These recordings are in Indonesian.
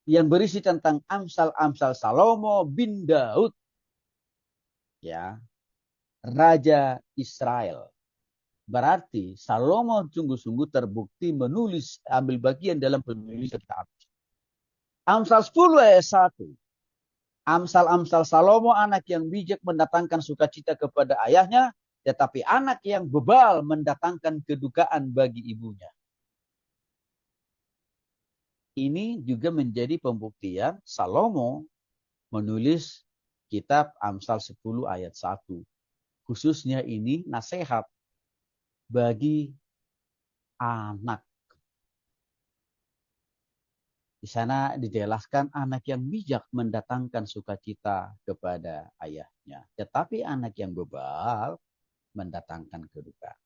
yang berisi tentang Amsal-Amsal Salomo bin Daud, ya, Raja Israel. Berarti Salomo sungguh-sungguh terbukti menulis, ambil bagian dalam penulisan kitab. Amsal 10 ayat 1. Amsal-amsal Salomo, anak yang bijak mendatangkan sukacita kepada ayahnya, tetapi anak yang bebal mendatangkan kedukaan bagi ibunya. Ini juga menjadi pembuktian Salomo menulis kitab Amsal 10 ayat 1. Khususnya ini nasihat bagi anak. Di sana dijelaskan anak yang bijak mendatangkan sukacita kepada ayahnya. Tetapi anak yang bebal mendatangkan kedukaan.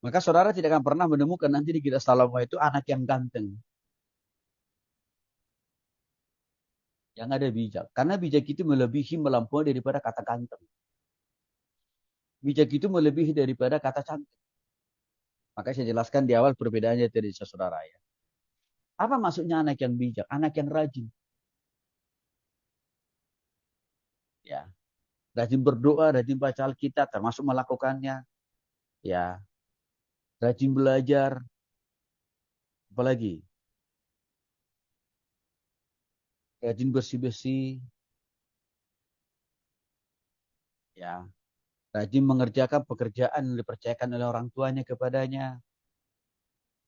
Maka saudara tidak akan pernah menemukan nanti di kitab Salomo itu anak yang ganteng. Yang ada bijak. Karena bijak itu melebihi, melampaui daripada kata ganteng. Bijak itu melebihi daripada kata cantik. Maka saya jelaskan di awal perbedaannya dari saudara ya. Apa maksudnya anak yang bijak? Anak yang rajin. Ya, rajin berdoa, rajin baca Alkitab, termasuk melakukannya. Ya, rajin belajar. Apalagi? Rajin bersih-bersih. Ya, rajin mengerjakan pekerjaan yang dipercayakan oleh orang tuanya kepadanya.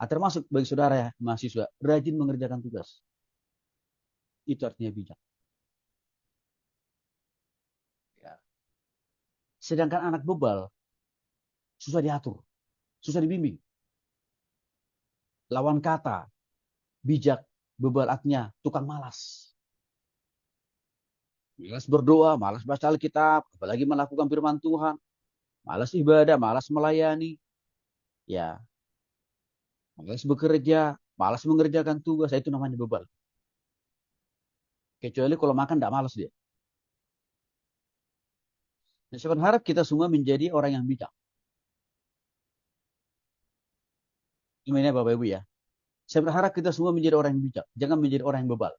Termasuk bagi saudara ya, mahasiswa, rajin mengerjakan tugas. Itu artinya bijak. Ya. Sedangkan anak bebal, susah diatur, susah dibimbing. Lawan kata, bijak, bebal artinya tukang malas. Malas berdoa, malas baca Alkitab, apalagi melakukan firman Tuhan. Malas ibadah, malas melayani. Ya, malas bekerja, malas mengerjakan tugas. Itu namanya bebal. Kecuali kalau makan tidak malas dia. Nah, saya berharap kita semua menjadi orang yang bijak. Ini Bapak Ibu ya. Saya berharap kita semua menjadi orang yang bijak. Jangan menjadi orang yang bebal.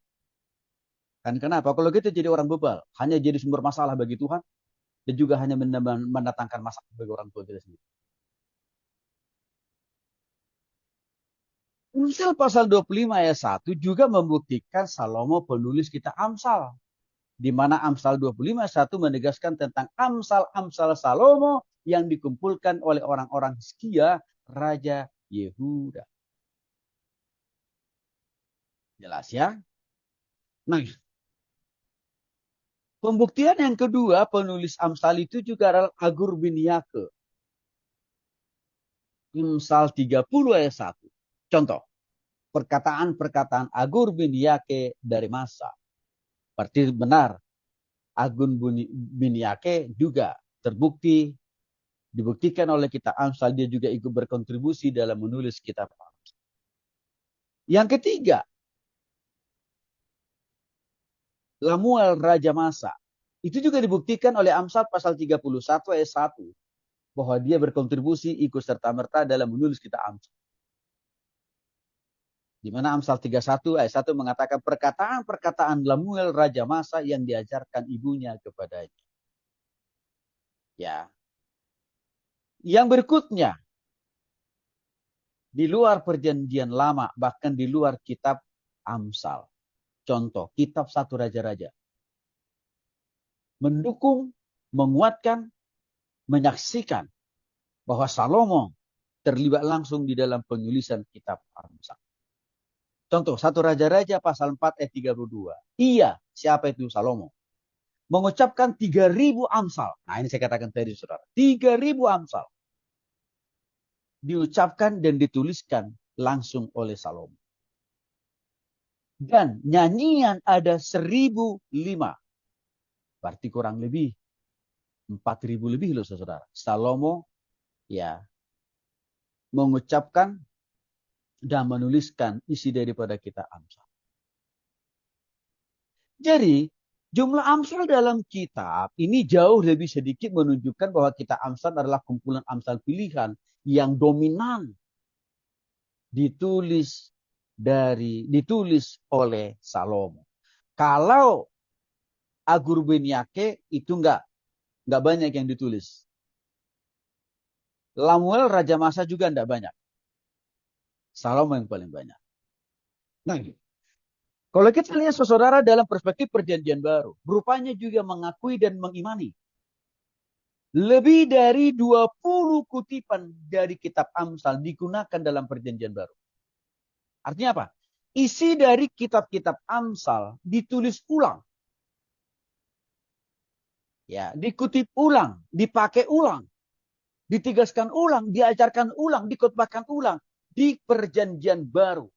Kan kenapa? Kalau kita jadi orang bebal, hanya jadi sumber masalah bagi Tuhan, dan juga hanya mendatangkan masalah bagi orang tua kita sendiri. Amsal pasal 25 ayat 1 juga membuktikan Salomo penulis kitab Amsal. Di mana Amsal 25 ayat 1 menegaskan tentang Amsal-Amsal Salomo yang dikumpulkan oleh orang-orang Hizkia, Raja Yehuda. Jelas ya? Nah, pembuktian yang kedua penulis Amsal itu juga adalah Agur bin Yake. Amsal 30 ayat 1. Contoh, perkataan-perkataan Agur bin Yake dari masa. Berarti benar, Agun bin Yake juga terbukti, dibuktikan oleh kitab Amsal, dia juga ikut berkontribusi dalam menulis kitab Amsal. Yang ketiga, Lamuel Raja Masa. Itu juga dibuktikan oleh Amsal pasal 31 ayat 1. Bahwa dia berkontribusi ikut serta-merta dalam menulis kitab Amsal. Di mana Amsal 31 ayat 1 mengatakan perkataan-perkataan Lamuel Raja Masa yang diajarkan ibunya kepadanya. Ya. Yang berikutnya, di luar perjanjian lama, bahkan di luar kitab Amsal. Contoh, kitab 1 Raja-Raja. Mendukung, menguatkan, menyaksikan bahwa Salomo terlibat langsung di dalam penulisan kitab Amsal. Contoh, 1 Raja-Raja pasal 4 ayat 32. Iya, siapa itu Salomo? Mengucapkan 3.000 Amsal. Nah, ini saya katakan tadi, saudara. 3.000 Amsal. Diucapkan dan dituliskan langsung oleh Salomo. Dan nyanyian ada 1.005. Berarti kurang lebih 4.000 lebih loh saudara. Salomo ya mengucapkan dan menuliskan isi daripada kitab Amsal. Jadi jumlah Amsal dalam kitab ini jauh lebih sedikit menunjukkan bahwa kitab Amsal adalah kumpulan Amsal pilihan yang dominan ditulis ditulis oleh Salomo. Kalau Agurbanipal itu nggak banyak yang ditulis. Lamuel Raja Masa juga nggak banyak. Salomo yang paling banyak. Nah, kalau kita lihat saudara dalam perspektif perjanjian baru, rupanya juga mengakui dan mengimani. Lebih dari 20 kutipan dari kitab Amsal digunakan dalam perjanjian baru. Artinya apa? Isi dari kitab-kitab Amsal ditulis ulang. Ya, dikutip ulang, dipakai ulang, ditegaskan ulang, diajarkan ulang, dikotbahkan ulang di perjanjian baru.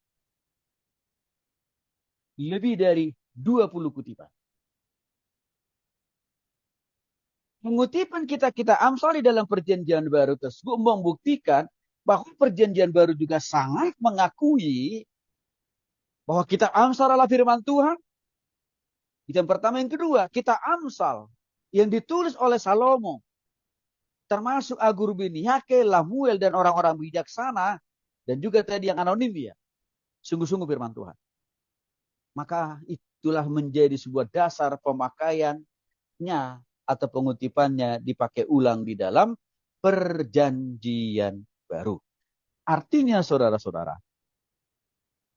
Lebih dari 20 kutipan. Pengutipan kita Amsal di dalam perjanjian baru tersebut membuktikan bahwa perjanjian baru juga sangat mengakui bahwa kitab Amsal adalah firman Tuhan. Itu yang pertama. Yang kedua, kitab Amsal yang ditulis oleh Salomo, termasuk Agurbanipal, Lamuel, dan orang-orang bijaksana, dan juga tadi yang anonim ya, sungguh-sungguh firman Tuhan. Maka itulah menjadi sebuah dasar pemakaiannya atau pengutipannya dipakai ulang di dalam perjanjian baru. Artinya saudara-saudara,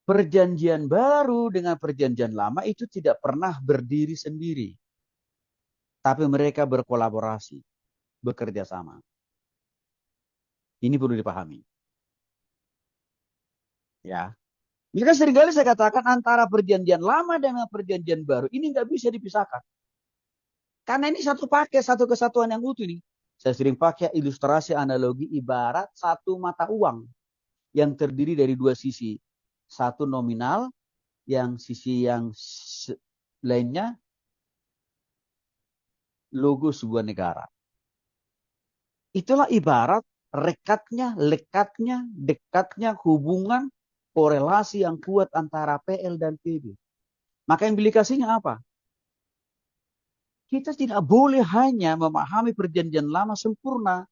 perjanjian baru dengan perjanjian lama itu tidak pernah berdiri sendiri. Tapi mereka berkolaborasi, bekerja sama. Ini perlu dipahami. Ya. Maka seringkali saya katakan antara perjanjian lama dengan perjanjian baru ini nggak bisa dipisahkan. Karena ini satu paket, satu kesatuan yang utuh nih. Saya sering pakai ilustrasi analogi ibarat satu mata uang yang terdiri dari dua sisi. Satu nominal, yang sisi yang lainnya logo sebuah negara. Itulah ibarat rekatnya, lekatnya, dekatnya hubungan korelasi yang kuat antara PL dan PB. Maka implikasinya apa? Kita tidak boleh hanya memahami perjanjian lama sempurna,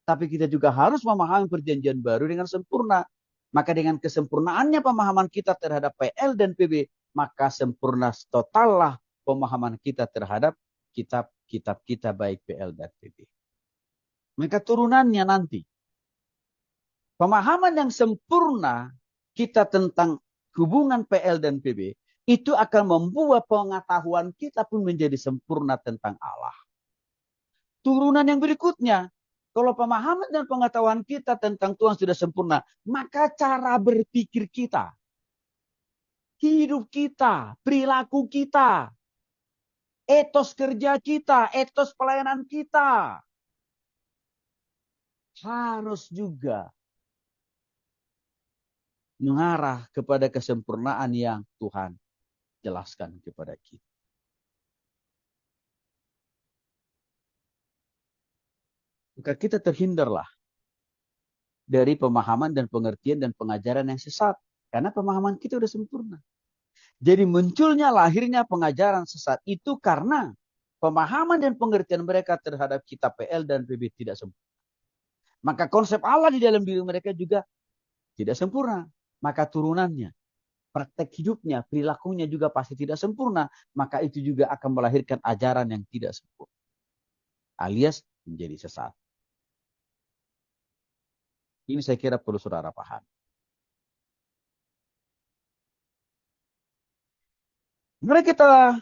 tapi kita juga harus memahami perjanjian baru dengan sempurna. Maka dengan kesempurnaannya pemahaman kita terhadap PL dan PB, maka sempurna totallah pemahaman kita terhadap kitab-kitab kita baik PL dan PB. Maka turunannya nanti, pemahaman yang sempurna kita tentang hubungan PL dan PB, itu akan membuat pengetahuan kita pun menjadi sempurna tentang Allah. Turunan yang berikutnya, kalau pemahaman dan pengetahuan kita tentang Tuhan sudah sempurna, maka cara berpikir kita, hidup kita, perilaku kita, etos kerja kita, etos pelayanan kita, harus juga mengarah kepada kesempurnaan yang Tuhan jelaskan kepada kita. Maka kita terhindarlah dari pemahaman dan pengertian dan pengajaran yang sesat. Karena pemahaman kita sudah sempurna. Jadi munculnya lahirnya pengajaran sesat itu karena pemahaman dan pengertian mereka terhadap kitab PL dan PB tidak sempurna. Maka konsep Allah di dalam diri mereka juga tidak sempurna. Maka turunannya, praktek hidupnya, perilakunya juga pasti tidak sempurna. Maka itu juga akan melahirkan ajaran yang tidak sempurna. Alias menjadi sesat. Ini saya kira perlu saudara paham. Mari kita